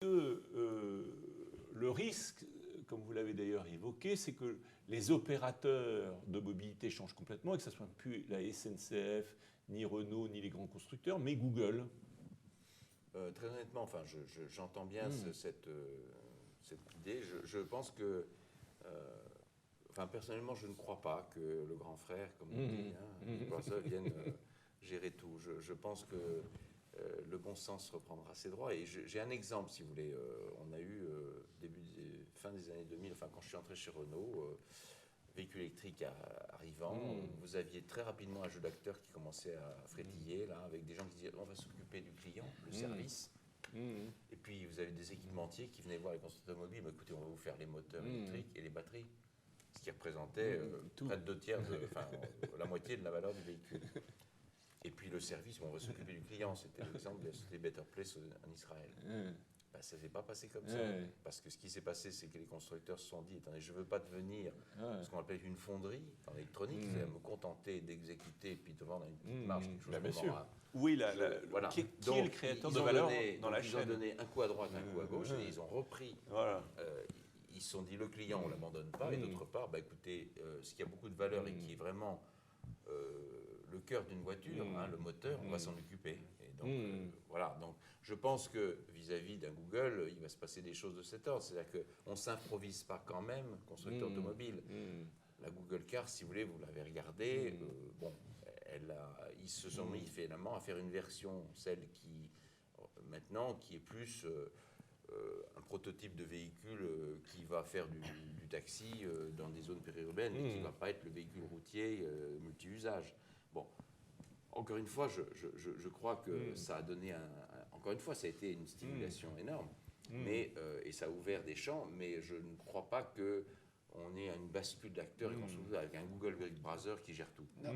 Le risque, comme vous l'avez d'ailleurs évoqué, c'est que les opérateurs de mobilité changent complètement et que ce ne soit plus la SNCF, ni Renault, ni les grands constructeurs, mais Google. Très honnêtement, enfin, j'entends bien cette idée. Je pense que, enfin, personnellement, je ne crois pas que le grand frère, comme on dit, Big Brother, vienne gérer tout. Je pense que le bon sens reprendra ses droits. Et j'ai un exemple, si vous voulez. On a eu, fin des années 2000, enfin, quand je suis entré chez Renault, véhicule électrique arrivant, vous aviez très rapidement un jeu d'acteurs qui commençait à frétiller, là, avec des gens qui disaient on va s'occuper du client, le service. Et puis vous avez des équipementiers qui venaient voir les constructeurs mobiles, bah, écoutez, on va vous faire les moteurs électriques et les batteries, ce qui représentait près de 2/3, enfin la moitié de la valeur du véhicule. Et puis le service, bon, on va s'occuper du client, c'était l'exemple de la société Better Place en Israël. Ben, ça ne s'est pas passé comme ça. Parce que ce qui s'est passé, c'est que les constructeurs se sont dit, attendez, je ne veux pas devenir ce qu'on appelle une fonderie en électronique, c'est à me contenter d'exécuter et puis de vendre à une petite marge, quelque chose bien qu'on sûr. vend à... Oui, Voilà. Qui est le créateur de valeur dans la chaîne? Ils ont donné un coup à droite, un coup à gauche, et ils ont repris. Voilà. Ils se sont dit, le client, on ne l'abandonne pas, et d'autre part, bah, écoutez, ce qui a beaucoup de valeur et qui est vraiment le cœur d'une voiture, le moteur, on va s'en occuper. Et donc, voilà. Donc, je pense que vis-à-vis d'un Google, il va se passer des choses de cet ordre. C'est-à-dire qu'on ne s'improvise pas quand même constructeur automobile. La Google Car, si vous voulez, vous l'avez regardée, bon, ils se sont mis finalement à faire une version, celle qui, maintenant, qui est plus... un prototype de véhicule qui va faire du taxi dans des zones périurbaines et qui ne va pas être le véhicule routier multi-usage. Bon, encore une fois, je crois que ça a donné encore une fois, ça a été une stimulation énorme, mais, et ça a ouvert des champs, mais je ne crois pas qu'on ait une bascule d'acteurs et qu'on se retrouve avec un Google Big Brother qui gère tout. Non,